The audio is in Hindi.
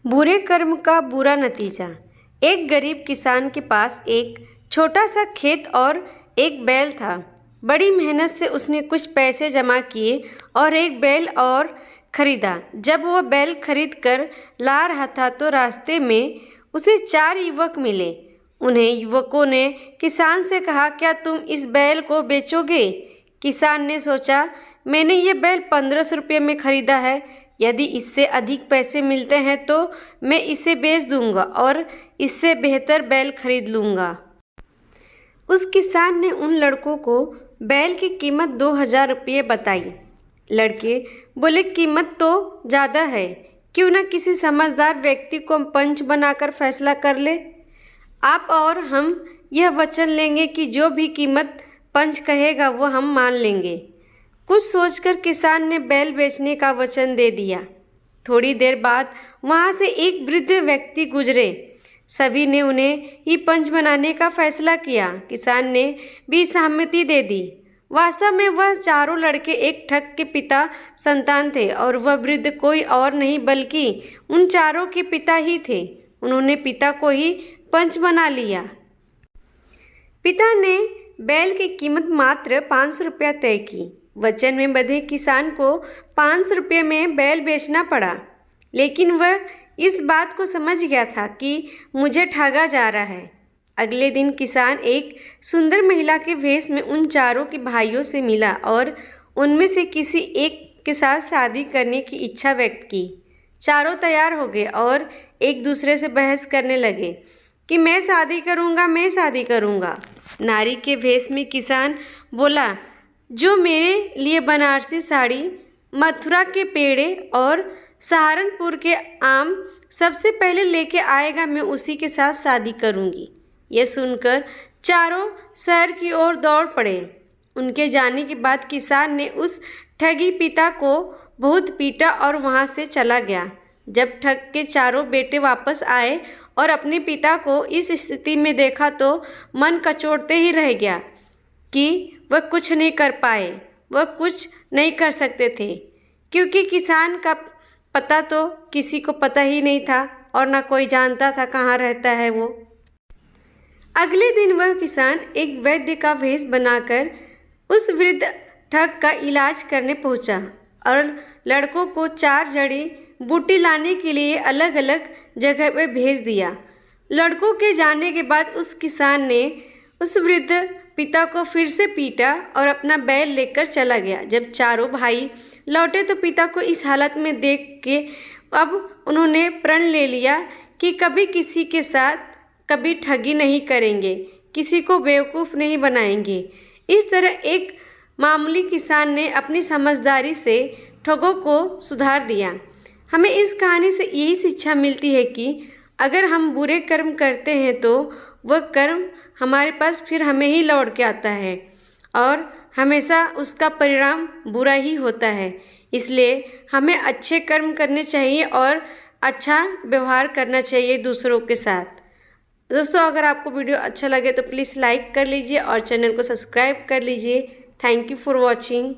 बुरे कर्म का बुरा नतीजा। एक गरीब किसान के पास एक छोटा सा खेत और एक बैल था। बड़ी मेहनत से उसने कुछ पैसे जमा किए और एक बैल और खरीदा। जब वह बैल खरीद कर ला रहा था तो रास्ते में उसे 4 युवक मिले। उन्हें युवकों ने किसान से कहा, क्या तुम इस बैल को बेचोगे? किसान ने सोचा, मैंने ये बैल 1500 रुपये में खरीदा है। यदि इससे अधिक पैसे मिलते हैं तो मैं इसे बेच दूंगा और इससे बेहतर बैल खरीद लूँगा। उस किसान ने उन लड़कों को बैल की कीमत 2000 रुपये बताई। लड़के बोले, कीमत तो ज़्यादा है, क्यों ना किसी समझदार व्यक्ति को हम पंच बनाकर फैसला कर ले। आप और हम यह वचन लेंगे कि जो भी कीमत पंच कहेगा वो हम मान लेंगे। कुछ सोचकर किसान ने बैल बेचने का वचन दे दिया। थोड़ी देर बाद वहाँ से एक वृद्ध व्यक्ति गुजरे। सभी ने उन्हें ही पंच बनाने का फैसला किया। किसान ने भी सहमति दे दी। वास्तव में वह चारों लड़के एक ठग के पिता संतान थे और वह वृद्ध कोई और नहीं बल्कि उन चारों के पिता ही थे। उन्होंने पिता को ही पंच बना लिया। पिता ने बैल की कीमत मात्र 500 रुपया तय की। वचन में बंधे किसान को 500 रुपये में बैल बेचना पड़ा, लेकिन वह इस बात को समझ गया था कि मुझे ठगा जा रहा है। अगले दिन किसान एक सुंदर महिला के वेश में उन चारों के भाइयों से मिला और उनमें से किसी एक के साथ शादी करने की इच्छा व्यक्त की। चारों तैयार हो गए और एक दूसरे से बहस करने लगे कि मैं शादी करूँगा। नारी के वेश में किसान बोला, जो मेरे लिए बनारसी साड़ी, मथुरा के पेड़े और सहारनपुर के आम सबसे पहले लेके आएगा, मैं उसी के साथ शादी करूँगी। यह सुनकर चारों शहर की ओर दौड़ पड़े। उनके जाने के बाद किसान ने उस ठगी पिता को बहुत पीटा और वहाँ से चला गया। जब ठग के चारों बेटे वापस आए और अपने पिता को इस स्थिति में देखा तो मन कचोटते ही रह गया कि वह कुछ नहीं कर पाए। वह कुछ नहीं कर सकते थे, क्योंकि किसान का पता तो किसी को पता ही नहीं था और ना कोई जानता था कहाँ रहता है वो। अगले दिन वह किसान एक वैद्य का वेश बनाकर उस वृद्ध ठग का इलाज करने पहुंचा और लड़कों को 4 जड़ी बूटी लाने के लिए अलग अलग जगह पर भेज दिया। लड़कों के जाने के बाद उस किसान ने उस वृद्ध पिता को फिर से पीटा और अपना बैल लेकर चला गया। जब चारों भाई लौटे तो पिता को इस हालत में देख के अब उन्होंने प्रण ले लिया कि कभी किसी के साथ कभी ठगी नहीं करेंगे, किसी को बेवकूफ़ नहीं बनाएंगे। इस तरह एक मामूली किसान ने अपनी समझदारी से ठगों को सुधार दिया। हमें इस कहानी से यही शिक्षा मिलती है कि अगर हम बुरे कर्म करते हैं तो वह कर्म हमारे पास फिर हमें ही लौट के आता है और हमेशा उसका परिणाम बुरा ही होता है। इसलिए हमें अच्छे कर्म करने चाहिए और अच्छा व्यवहार करना चाहिए दूसरों के साथ। दोस्तों, अगर आपको वीडियो अच्छा लगे तो प्लीज़ लाइक कर लीजिए और चैनल को सब्सक्राइब कर लीजिए। Thank you for watching.